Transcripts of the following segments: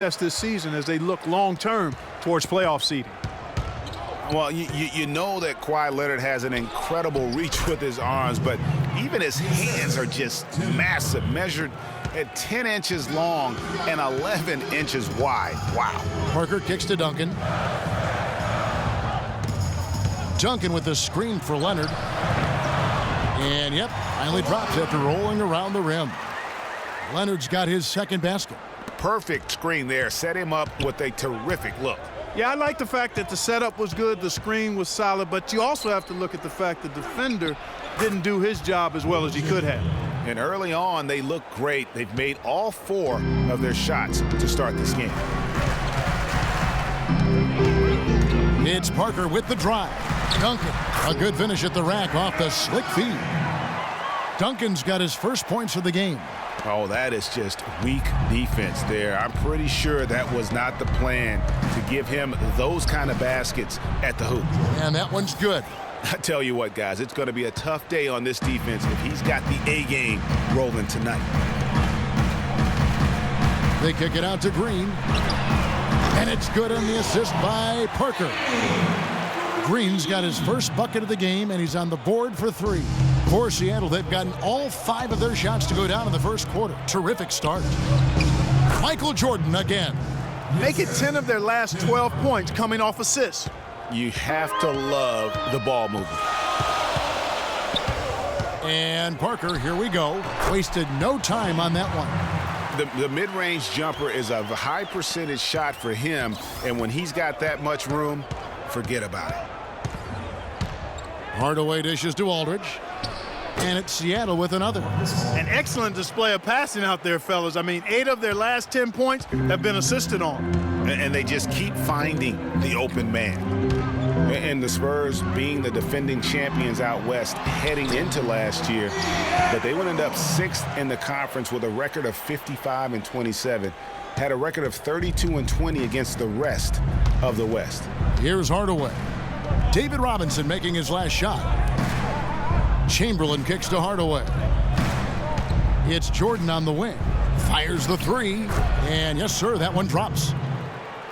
this season as they look long-term towards playoff seeding. Well, you know that Kawhi Leonard has an incredible reach with his arms, but even his hands are just massive, measured at 10 inches long and 11 inches wide. Wow. Parker kicks to Duncan. Duncan with the screen for Leonard. And, yep, finally drops after rolling around the rim. Leonard's got his second basket. Perfect screen there. Set him up with a terrific look. Yeah, I like the fact that the setup was good, the screen was solid, but you also have to look at the fact the defender didn't do his job as well as he could have. And early on, they look great. They've made all 4 of their shots to start this game. It's Parker with the drive. Duncan, a good finish at the rack off the slick feed. Duncan's got his first points of the game. Oh, that is just weak defense there. I'm pretty sure that was not the plan to give him those kind of baskets at the hoop. And that one's good. I tell you what, guys, it's going to be a tough day on this defense if he's got the A game rolling tonight. They kick it out to Green. And it's good on the assist by Parker. Green's got his first bucket of the game, and he's on the board for 3. For Seattle, they've gotten all 5 of their shots to go down in the first quarter. Terrific start. Michael Jordan again. Make it 10 of their last 12 points coming off assists. You have to love the ball movement. And Parker, here we go. Wasted no time on that one. The mid-range jumper is a high percentage shot for him, and when he's got that much room, forget about it. Hardaway dishes to Aldridge. And it's Seattle with another. An excellent display of passing out there, fellas. I mean, 8 of their last 10 points have been assisted on. And they just keep finding the open man. And the Spurs, being the defending champions out west heading into last year, but they would end up 6th in the conference with a record of 55-27. Had a record of 32-20 against the rest of the West. Here's Hardaway. David Robinson making his last shot. Chamberlain kicks to Hardaway. It's Jordan on the wing. Fires the 3. And yes, sir, that one drops.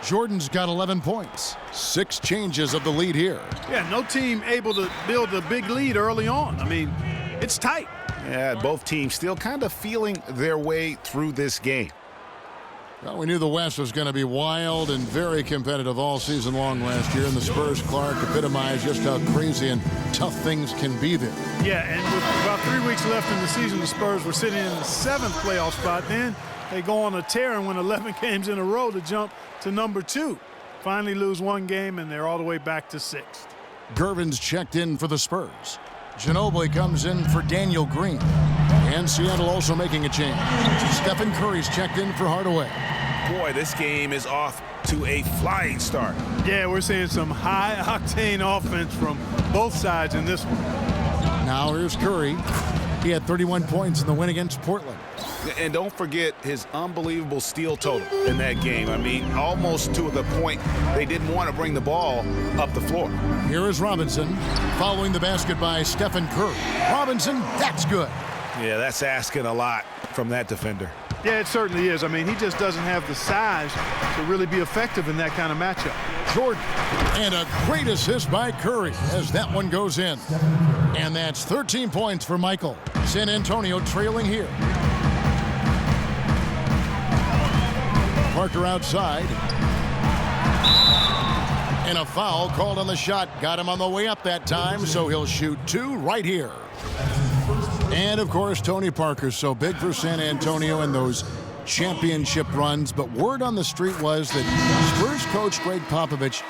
Jordan's got 11 points. 6 changes of the lead here. Yeah, no team able to build a big lead early on. I mean, it's tight. Yeah, both teams still kind of feeling their way through this game. Well, we knew the West was going to be wild and very competitive all season long last year, and the Spurs, Clark, epitomized just how crazy and tough things can be there. Yeah, and with about 3 weeks left in the season, the Spurs were sitting in the 7th playoff spot. Then they go on a tear and win 11 games in a row to jump to number 2. Finally lose 1 game, and they're all the way back to 6th. Gervin's checked in for the Spurs. Ginobili comes in for Daniel Green. And Seattle also making a change. Stephen Curry's checked in for Hardaway. Boy, this game is off to a flying start. Yeah, we're seeing some high-octane offense from both sides in this one. Now here's Curry. He had 31 points in the win against Portland. And don't forget his unbelievable steal total in that game. I mean, almost to the point they didn't want to bring the ball up the floor. Here is Robinson following the basket by Stephen Curry. Robinson, that's good. Yeah, that's asking a lot from that defender. Yeah, it certainly is. I mean, he just doesn't have the size to really be effective in that kind of matchup. Jordan, and a great assist by Curry as that one goes in. And that's 13 points for Michael. San Antonio trailing here. Parker outside. And a foul called on the shot. Got him on the way up that time, so he'll shoot 2 right here. And, of course, Tony Parker, so big for San Antonio in those championship runs. But word on the street was that Spurs coach Greg Popovich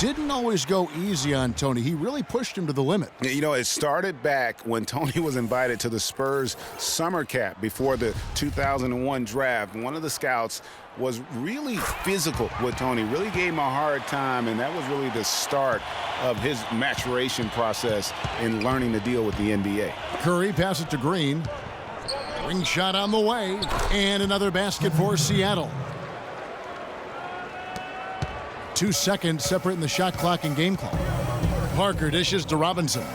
didn't always go easy on Tony. He really pushed him to the limit. You know, it started back when Tony was invited to the Spurs summer camp before the 2001 draft. One of the scouts was really physical with Tony, really gave him a hard time, and that was really the start of his maturation process in learning to deal with the NBA. Curry passes to Green. Ring shot on the way, and another basket for Seattle. 2 seconds separating the shot clock and game clock. Parker dishes to Robinson.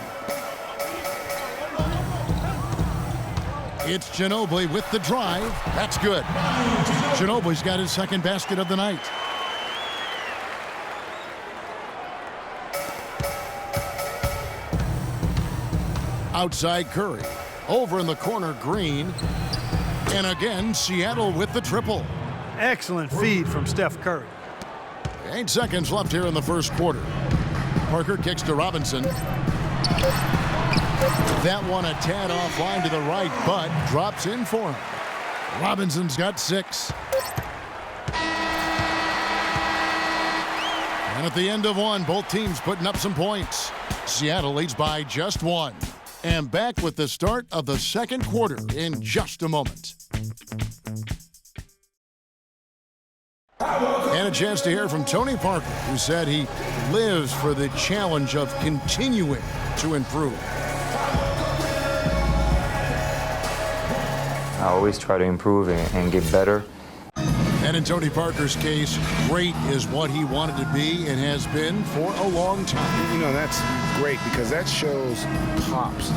It's Ginobili with the drive. That's good. Ginobili's got his second basket of the night. Outside Curry. Over in the corner, Green. And again, Seattle with the triple. Excellent feed from Steph Curry. 8 seconds left here in the first quarter. Parker kicks to Robinson. That one a tad offline to the right, but drops in for him. Robinson's got 6. And at the end of one, both teams putting up some points. Seattle leads by just 1. And back with the start of the second quarter in just a moment. And a chance to hear from Tony Parker, who said he lives for the challenge of continuing to improve. I always try to improve and get better. And in Tony Parker's case, great is what he wanted to be and has been for a long time. You know, that's great because that shows Pops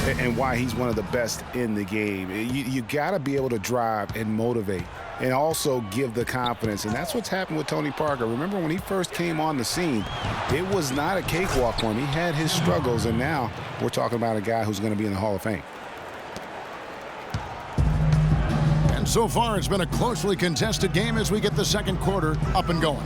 and why he's one of the best in the game. You got to be able to drive and motivate and also give the confidence. And that's what's happened with Tony Parker. Remember when he first came on the scene, it was not a cakewalk for him. He had his struggles, and now we're talking about a guy who's going to be in the Hall of Fame. So far, it's been a closely contested game as we get the second quarter up and going.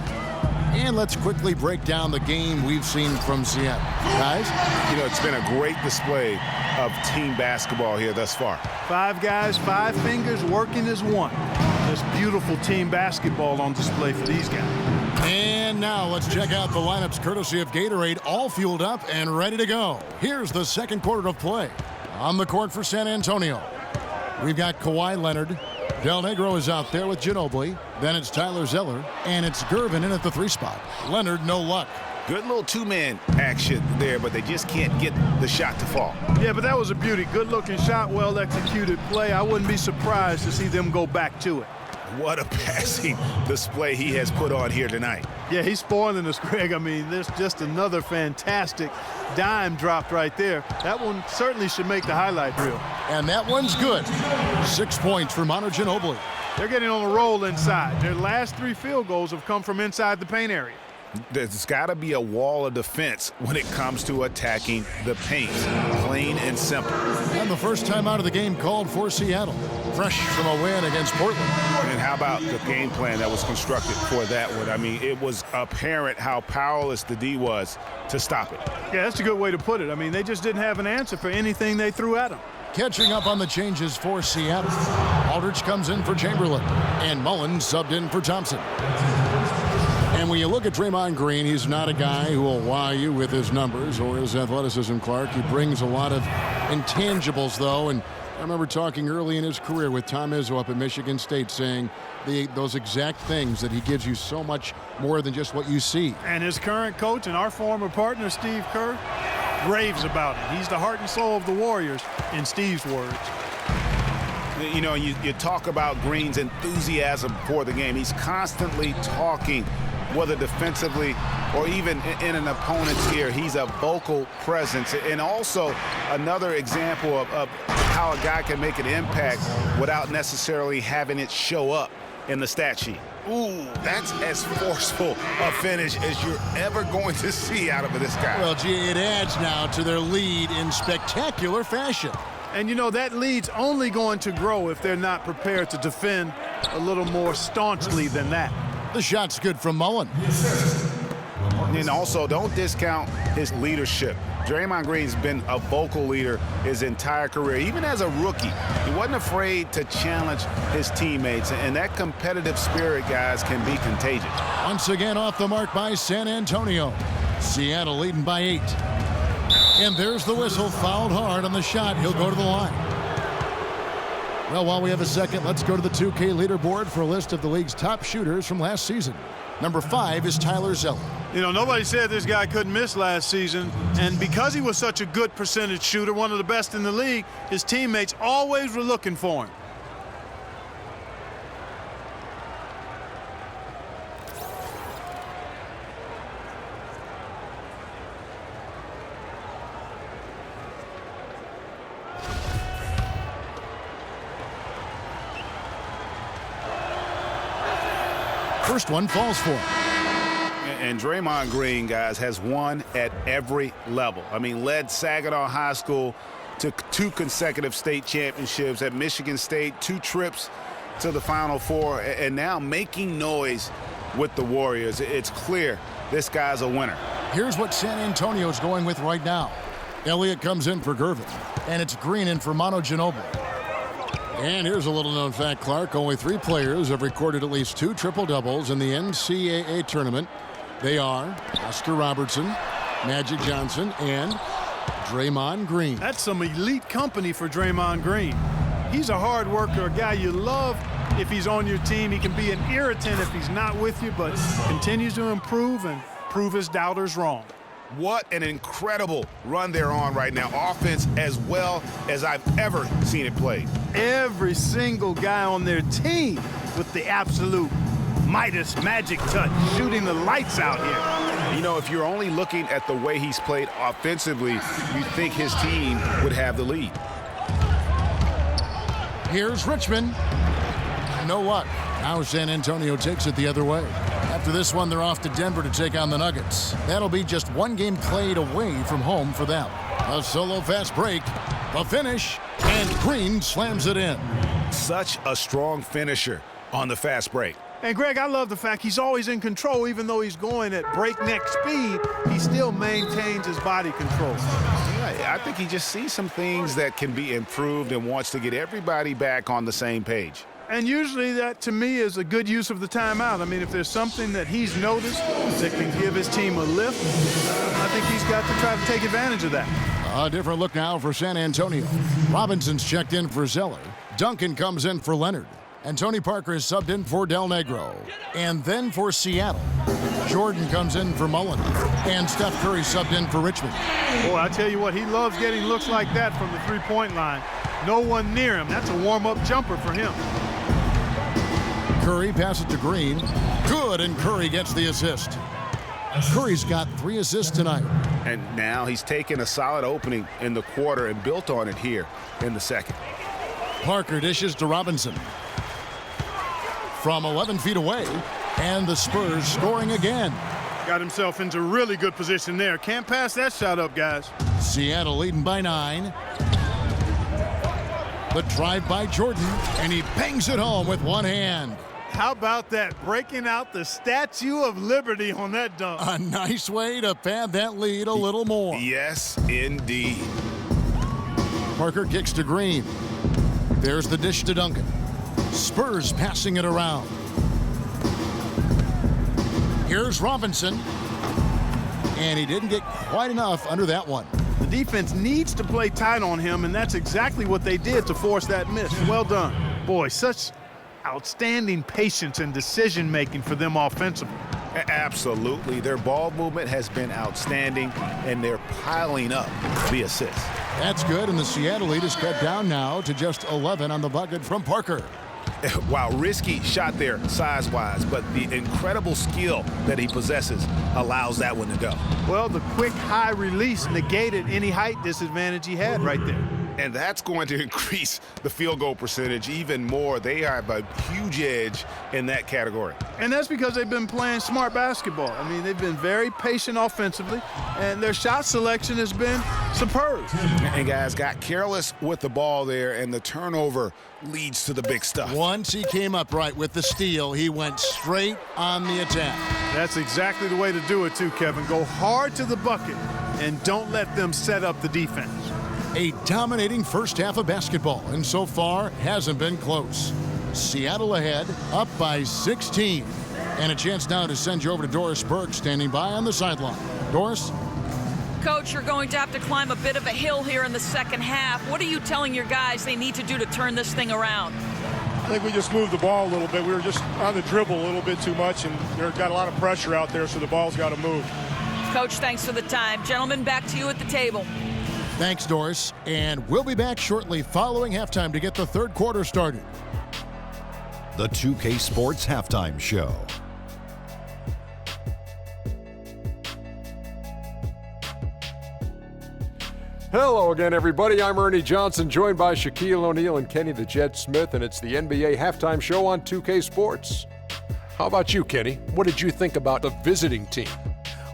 And let's quickly break down the game we've seen from Seattle. Guys? You know, it's been a great display of team basketball here thus far. 5 guys, 5 fingers working as one. There's beautiful team basketball on display for these guys. And now let's check out the lineups courtesy of Gatorade, all fueled up and ready to go. Here's the second quarter of play. On the court for San Antonio, we've got Kawhi Leonard. Del Negro is out there with Ginobili. Then it's Tyler Zeller. And it's Gervin in at the 3 spot. Leonard, no luck. Good little 2-man action there, but they just can't get the shot to fall. Yeah, but that was a beauty. Good-looking shot, well-executed play. I wouldn't be surprised to see them go back to it. What a passing display he has put on here tonight. Yeah, he's spoiling us, Greg. I mean, there's just another fantastic dime dropped right there. That one certainly should make the highlight reel. And that one's good. 6 points for Manu Ginobili. They're getting on a roll inside. Their last 3 field goals have come from inside the paint area. There's got to be a wall of defense when it comes to attacking the paint. Plain and simple. And the first time out of the game called for Seattle. Fresh from a win against Portland. And how about the game plan that was constructed for that one? I mean, it was apparent how powerless the D was to stop it. Yeah, that's a good way to put it. I mean, they just didn't have an answer for anything they threw at them. Catching up on the changes for Seattle. Aldridge comes in for Chamberlain. And Mullins subbed in for Thompson. And when you look at Draymond Green, he's not a guy who will wow you with his numbers or his athleticism, Clark. He brings a lot of intangibles, though. And I remember talking early in his career with Tom Izzo up at Michigan State saying those exact things, that he gives you so much more than just what you see. And his current coach and our former partner, Steve Kerr, raves about it. He's the heart and soul of the Warriors, in Steve's words. You know, you talk about Green's enthusiasm for the game. He's constantly talking, whether defensively or even in an opponent's ear. He's a vocal presence. And also another example of how a guy can make an impact without necessarily having it show up in the stat sheet. Ooh, that's as forceful a finish as you're ever going to see out of this guy. Well, gee, it adds now to their lead in spectacular fashion. And, you know, that lead's only going to grow if they're not prepared to defend a little more staunchly than that. The shot's good from Mullen. And also, don't discount his leadership. Draymond Green's been a vocal leader his entire career. Even as a rookie, he wasn't afraid to challenge his teammates. And that competitive spirit, guys, can be contagious. Once again off the mark by San Antonio. Seattle leading by 8. And there's the whistle, fouled hard on the shot. He'll go to the line. Well, while we have a second, let's go to the 2K leaderboard for a list of the league's top shooters from last season. Number 5 is Tyler Zeller. You know, nobody said this guy couldn't miss last season, and because he was such a good percentage shooter, one of the best in the league, his teammates always were looking for him. first one falls for him. And Draymond Green, guys, has won at every level. I mean, led Saginaw High School to 2 consecutive state championships at Michigan State, 2 trips to the Final Four, and now making noise with the Warriors. It's clear this guy's a winner. Here's what San Antonio's going with right now. Elliott comes in for Gervin, and it's Green in for Manu Ginobili. And here's a little-known fact, Clark. Only 3 players have recorded at least 2 triple-doubles in the NCAA tournament. They are Oscar Robertson, Magic Johnson, and Draymond Green. That's some elite company for Draymond Green. He's a hard worker, a guy you love if he's on your team. He can be an irritant if he's not with you, but continues to improve and prove his doubters wrong. What an incredible run they're on right now. Offense as well as I've ever seen it played. Every single guy on their team with the absolute Midas magic touch, shooting the lights out here. You know, if you're only looking at the way he's played offensively, you'd think his team would have the lead. Here's Richmond. No luck. Now San Antonio takes it the other way. After this one, they're off to Denver to take on the Nuggets. That'll be just 1 game played away from home for them. A solo fast break, the finish, and Green slams it in. Such a strong finisher on the fast break. And Greg, I love the fact he's always in control. Even though he's going at breakneck speed, he still maintains his body control. Yeah, I think he just sees some things that can be improved and wants to get everybody back on the same page. And usually that, to me, is a good use of the timeout. I mean, if there's something that he's noticed that can give his team a lift, I think he's got to try to take advantage of that. A different look now for San Antonio. Robinson's checked in for Zeller. Duncan comes in for Leonard. And Tony Parker is subbed in for Del Negro. And then for Seattle, Jordan comes in for Mullen. And Steph Curry subbed in for Richmond. Boy, I tell you what, he loves getting looks like that from the three-point line. No one near him. That's a warm-up jumper for him. Curry passes to Green. Good, and Curry gets the assist. Curry's got 3 assists tonight. And now he's taken a solid opening in the quarter and built on it here in the second. Parker dishes to Robinson. From 11 feet away, and the Spurs scoring again. Got himself into really good position there. Can't pass that shot up, guys. Seattle leading by 9. The drive by Jordan, and he bangs it home with one hand. How about that? Breaking out the Statue of Liberty on that dunk. A nice way to pad that lead a little more. Yes, indeed. Parker kicks to Green. There's the dish to Duncan. Spurs passing it around. Here's Robinson. And he didn't get quite enough under that one. The defense needs to play tight on him, and that's exactly what they did to force that miss. Well done. Boy, such outstanding patience and decision-making for them offensively. Absolutely. Their ball movement has been outstanding, and they're piling up the assists. That's good, and the Seattle lead is cut down now to just 11 on the bucket from Parker. Wow, risky shot there size-wise, but the incredible skill that he possesses allows that one to go. Well, the quick high release negated any height disadvantage he had right there. And that's going to increase the field goal percentage even more. They have a huge edge in that category. And that's because they've been playing smart basketball. I mean, they've been very patient offensively, and their shot selection has been superb. And guys got careless with the ball there, and the turnover leads to the big stuff. Once he came up right with the steal, he went straight on the attack. That's exactly the way to do it too, Kevin. Go hard to the bucket and don't let them set up the defense. A dominating first half of basketball, and so far hasn't been close. Seattle ahead, up by 16. And a chance now to send you over to Doris Burke, standing by on the sideline. Doris? Coach, you're going to have to climb a bit of a hill here in the second half. What are you telling your guys they need to do to turn this thing around? I think we just moved the ball a little bit. We were just on the dribble a little bit too much, and they've got a lot of pressure out there, so the ball's got to move. Coach, thanks for the time. Gentlemen, back to you at the table. Thanks, Doris. And we'll be back shortly following halftime to get the third quarter started. The 2K Sports Halftime Show. Hello again, everybody. I'm Ernie Johnson, joined by Shaquille O'Neal and Kenny the Jet Smith, and it's the NBA Halftime Show on 2K Sports. How about you, Kenny? What did you think about the visiting team?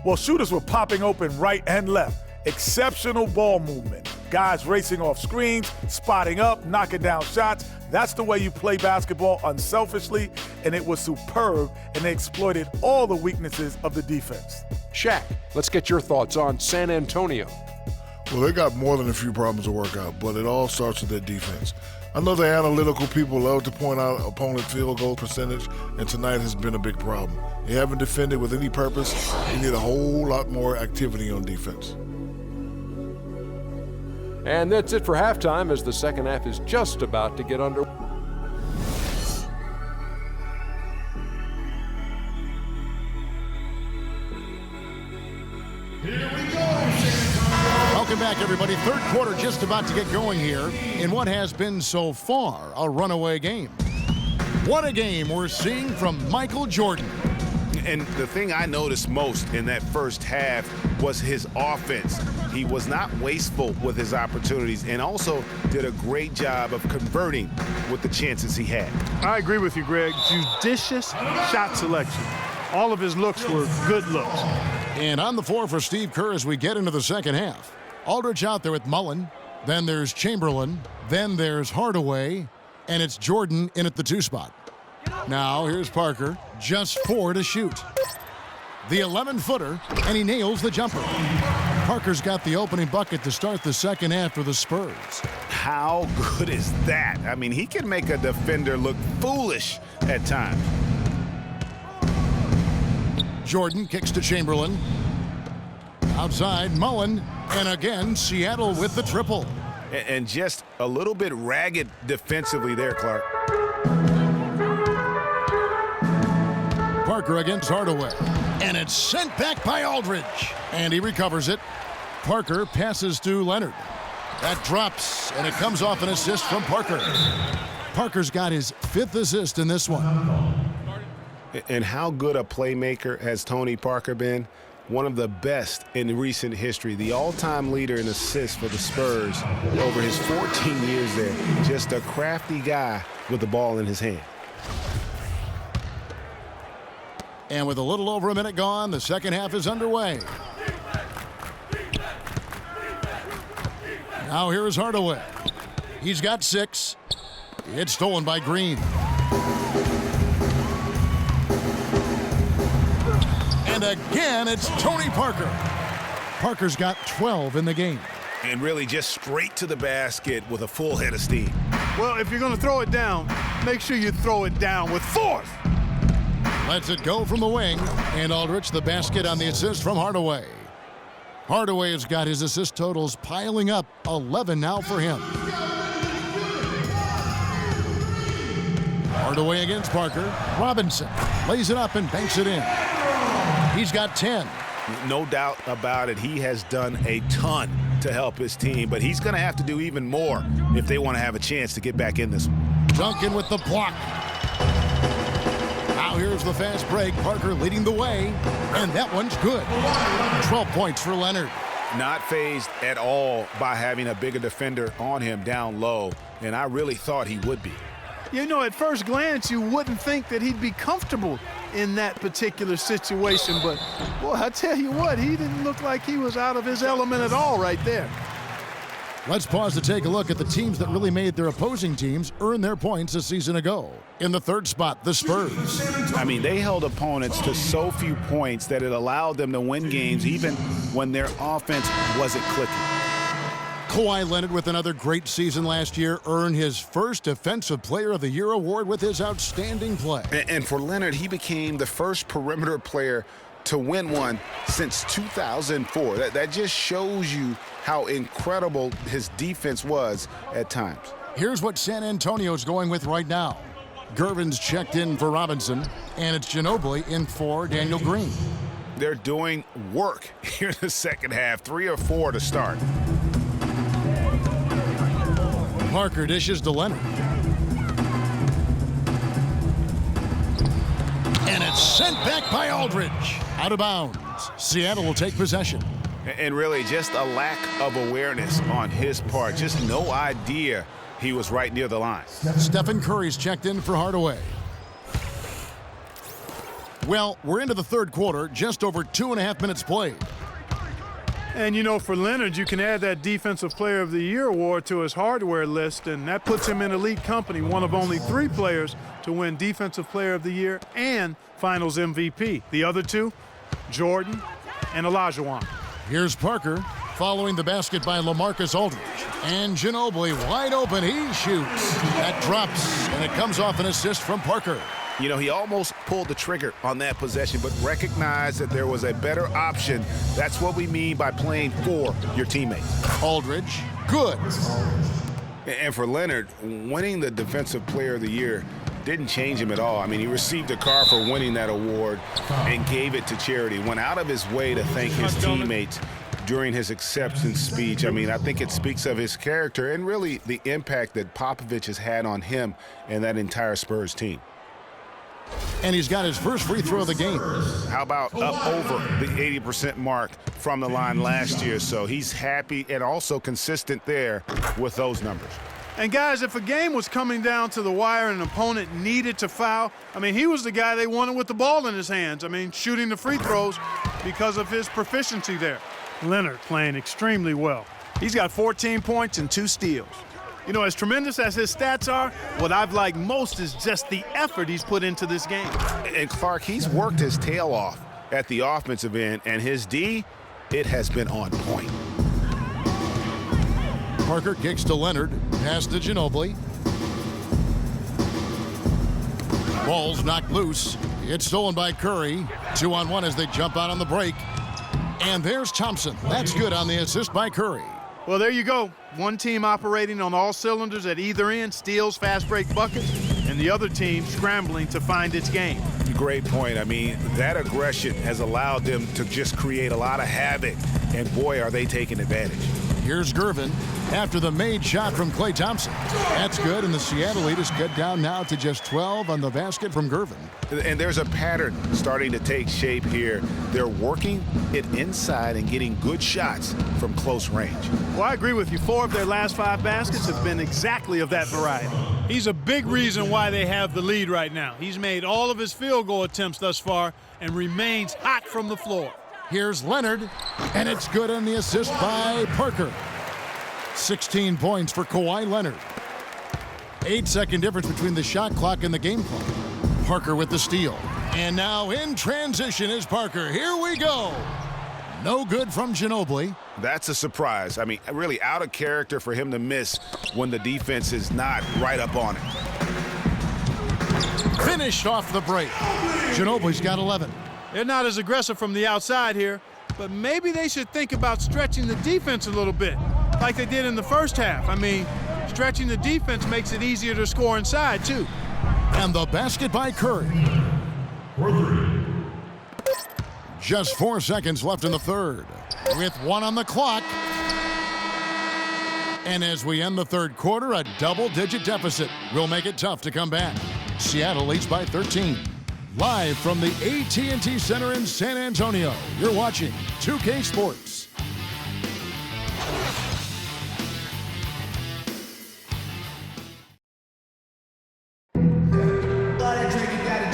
Well, shooters were popping open right and left. Exceptional ball movement. Guys racing off screens, spotting up, knocking down shots. That's the way you play basketball unselfishly, and it was superb, and they exploited all the weaknesses of the defense. Shaq, let's get your thoughts on San Antonio. Well, they got more than a few problems to work out, but it all starts with their defense. I know the analytical people love to point out opponent field goal percentage, and tonight has been a big problem. They haven't defended with any purpose. They need a whole lot more activity on defense. And that's it for halftime, as the second half is just about to get underway. Welcome back, everybody. Third quarter just about to get going here in what has been so far a runaway game. What a game we're seeing from Michael Jordan. And the thing I noticed most in that first half was his offense. He was not wasteful with his opportunities and also did a great job of converting with the chances he had. I agree with you, Greg. Judicious shot selection. All of his looks were good looks. And on the floor for Steve Kerr as we get into the second half. Aldridge out there with Mullen. Then there's Chamberlain. Then there's Hardaway. And it's Jordan in at the 2 spot. Now here's Parker. Just 4 to shoot. The 11-footer, and he nails the jumper. Parker's got the opening bucket to start the second half for the Spurs. How good is that? I mean, he can make a defender look foolish at times. Jordan kicks to Chamberlain. Outside, Mullen. And again, Seattle with the triple. And just a little bit ragged defensively there, Clark. Parker against Hardaway. And it's sent back by Aldridge. And he recovers it. Parker passes to Leonard. That drops, and it comes off an assist from Parker. Parker's got his 5th assist in this one. And how good a playmaker has Tony Parker been? One of the best in recent history. The all-time leader in assists for the Spurs over his 14 years there. Just a crafty guy with the ball in his hand. And with a little over a minute gone, the second half is underway. Now here is Hardaway. He's got 6. It's stolen by Green. And again, it's Tony Parker. Parker's got 12 in the game. And really just straight to the basket with a full head of steam. Well, if you're going to throw it down, make sure you throw it down with force. Lets it go from the wing. And Aldridge the basket on the assist from Hardaway. Hardaway has got his assist totals piling up. 11 now for him. Hardaway against Parker. Robinson lays it up and banks it in. He's got 10. No doubt about it. He has done a ton to help his team, but he's going to have to do even more if they want to have a chance to get back in this one. Duncan with the block. Now here's the fast break. Parker leading the way, and that one's good. 12 points for Leonard. Not fazed at all by having a bigger defender on him down low, and I really thought he would be. You know, at first glance, you wouldn't think that he'd be comfortable in that particular situation, but, boy, I tell you what, he didn't look like he was out of his element at all right there. Let's pause to take a look at the teams that really made their opposing teams earn their points a season ago. In the 3rd spot, the Spurs. I mean, they held opponents to so few points that it allowed them to win games even when their offense wasn't clicking. Kawhi Leonard, with another great season last year, earned his first Defensive Player of the Year award with his outstanding play. And for Leonard, he became the first perimeter player to win one since 2004. That just shows you how incredible his defense was at times. Here's what San Antonio's going with right now. Gervin's checked in for Robinson, and it's Ginobili in for Daniel Green. They're doing work here in the second half, 3 or 4 to start. Parker dishes to Leonard. And it's sent back by Aldridge. Out of bounds. Seattle will take possession. And really just a lack of awareness on his part. Just no idea he was right near the line. Stephen Curry's checked in for Hardaway. Well, we're into the third quarter, just over 2.5 minutes played. And, you know, for Leonard, you can add that Defensive Player of the Year award to his hardware list, and that puts him in elite company, one of only 3 players to win Defensive Player of the Year and Finals MVP. The other 2, Jordan and Olajuwon. Here's Parker following the basket by LaMarcus Aldridge. And Ginobili wide open. He shoots. That drops, and it comes off an assist from Parker. You know, he almost pulled the trigger on that possession, but recognized that there was a better option. That's what we mean by playing for your teammates. Aldridge, good. And for Leonard, winning the Defensive Player of the Year didn't change him at all. I mean, he received a car for winning that award and gave it to charity. Went out of his way to thank his teammates during his acceptance speech. I mean, I think it speaks of his character and really the impact that Popovich has had on him and that entire Spurs team. And he's got his first free throw of the game. How about up over the 80% mark from the line last year? So he's happy and also consistent there with those numbers. And, guys, if a game was coming down to the wire and an opponent needed to foul, I mean, he was the guy they wanted with the ball in his hands. I mean, shooting the free throws because of his proficiency there. Leonard playing extremely well. He's got 14 points and 2 steals. You know, as tremendous as his stats are, what I've liked most is just the effort he's put into this game. And Clark, he's worked his tail off at the offensive end, and his D, it has been on point. Parker kicks to Leonard, pass to Ginobili. Ball's knocked loose. It's stolen by Curry. 2-on-1 as they jump out on the break. And there's Thompson. That's good on the assist by Curry. Well, there you go. One team operating on all cylinders at either end, steals, fast break buckets, and the other team scrambling to find its game. Great point. I mean, that aggression has allowed them to just create a lot of havoc, and boy, are they taking advantage. Here's Gervin after the made shot from Klay Thompson. That's good, and the Seattle lead is cut down now to just 12 on the basket from Gervin. And there's a pattern starting to take shape here. They're working it inside and getting good shots from close range. Well, I agree with you. 4 of their last 5 baskets have been exactly of that variety. He's a big reason why they have the lead right now. He's made all of his field goal attempts thus far and remains hot from the floor. Here's Leonard, and it's good on the assist by Parker. 16 points for Kawhi Leonard. 8-second difference between the shot clock and the game clock. Parker with the steal. And now in transition is Parker. Here we go. No good from Ginobili. That's a surprise. I mean, really out of character for him to miss when the defense is not right up on it. Finished off the break. Ginobili's got 11. They're not as aggressive from the outside here, but maybe they should think about stretching the defense a little bit, like they did in the first half. I mean, stretching the defense makes it easier to score inside, too. And the basket by Curry. Just 4 seconds left in the third, with 1 on the clock. And as we end the third quarter, a double-digit deficit will make it tough to come back. Seattle leads by 13. Live from the AT&T Center in San Antonio, you're watching 2K Sports.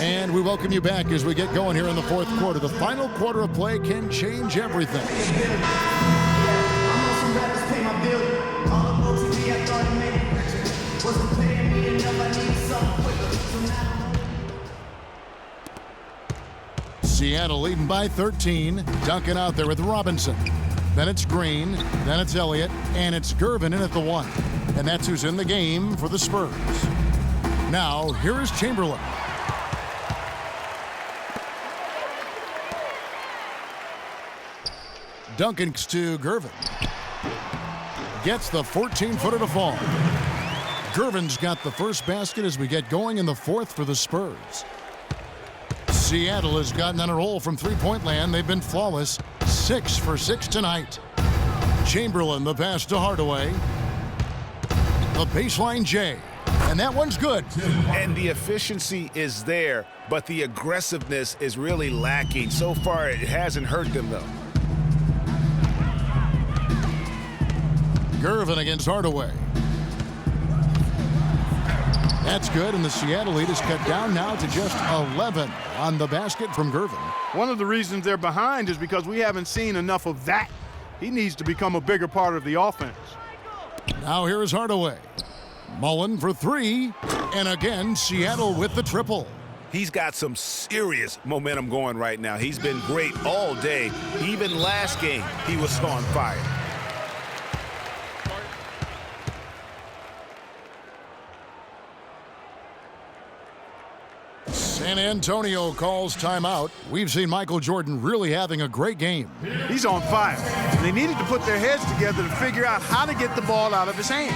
And we welcome you back as we get going here in the fourth quarter. The final quarter of play can change everything. Seattle leading by 13. Duncan out there with Robinson. Then it's Green. Then it's Elliott. And it's Gervin in at the 1. And that's who's in the game for the Spurs. Now, here is Chamberlain. Duncan to Gervin. Gets the 14-footer to fall. Gervin's got the first basket as we get going in the fourth for the Spurs. Seattle has gotten on a roll from three-point land. They've been flawless. 6 for 6 tonight. Chamberlain, the pass to Hardaway. The baseline J. And that one's good. And the efficiency is there, but the aggressiveness is really lacking. So far, it hasn't hurt them, though. Gervin against Hardaway. That's good, and the Seattle lead is cut down now to just 11 on the basket from Gervin. One of the reasons they're behind is because we haven't seen enough of that. He needs to become a bigger part of the offense. Now here is Hardaway. Mullen for three, and again, Seattle with the triple. He's got some serious momentum going right now. He's been great all day. Even last game, he was on fire. San Antonio calls timeout. We've seen Michael Jordan really having a great game. He's on fire. They needed to put their heads together to figure out how to get the ball out of his hand.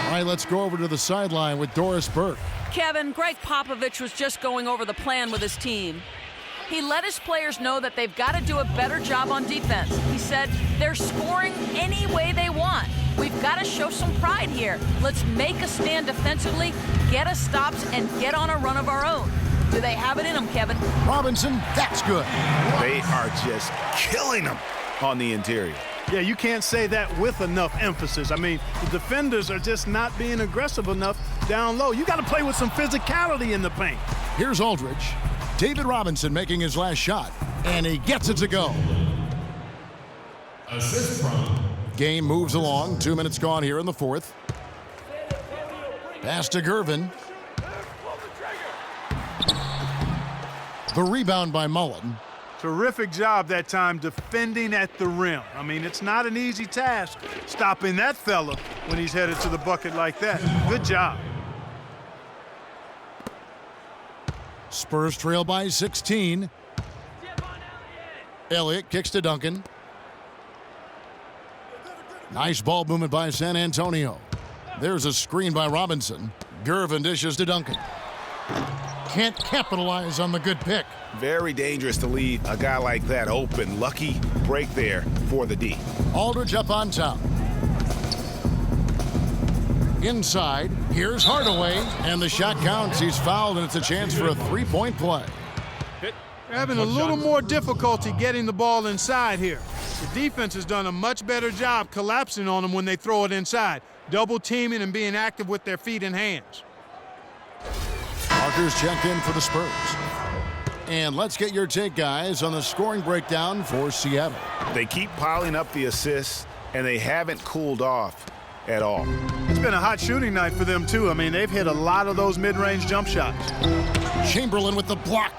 All right, let's go over to the sideline with Doris Burke. Kevin, Greg Popovich was just going over the plan with his team. He let his players know that they've got to do a better job on defense. He said they're scoring any way they want. We've got to show some pride here. Let's make a stand defensively, get us stops, and get on a run of our own. Do they have it in them, Kevin? Robinson, that's good. They are just killing them on the interior. Yeah, you can't say that with enough emphasis. I mean, the defenders are just not being aggressive enough down low. You got to play with some physicality in the paint. Here's Aldridge. David Robinson making his last shot, and he gets it to go. Assist from. Game moves along. 2 minutes gone here in the fourth. Pass to Gervin. The rebound by Mullen. Terrific job that time defending at the rim. I mean, it's not an easy task stopping that fella when he's headed to the bucket like that. Good job. Spurs trail by 16. Elliott kicks to Duncan. Nice ball movement by San Antonio. There's a screen by Robinson. Gervin dishes to Duncan. Can't capitalize on the good pick. Very dangerous to leave a guy like that open. Lucky break there for the D. Aldridge up on top. Inside, here's Hardaway, and the shot counts. He's fouled, and it's a chance for a three-point play. They're having a little more difficulty getting the ball inside here. The defense has done a much better job collapsing on them when they throw it inside, double teaming and being active with their feet and hands. Parker's checked in for the Spurs. And let's get your take, guys, on the scoring breakdown for Seattle. They keep piling up the assists, and they haven't cooled off at all. It's been a hot shooting night for them, too. I mean, they've hit a lot of those mid-range jump shots. Chamberlain with the block.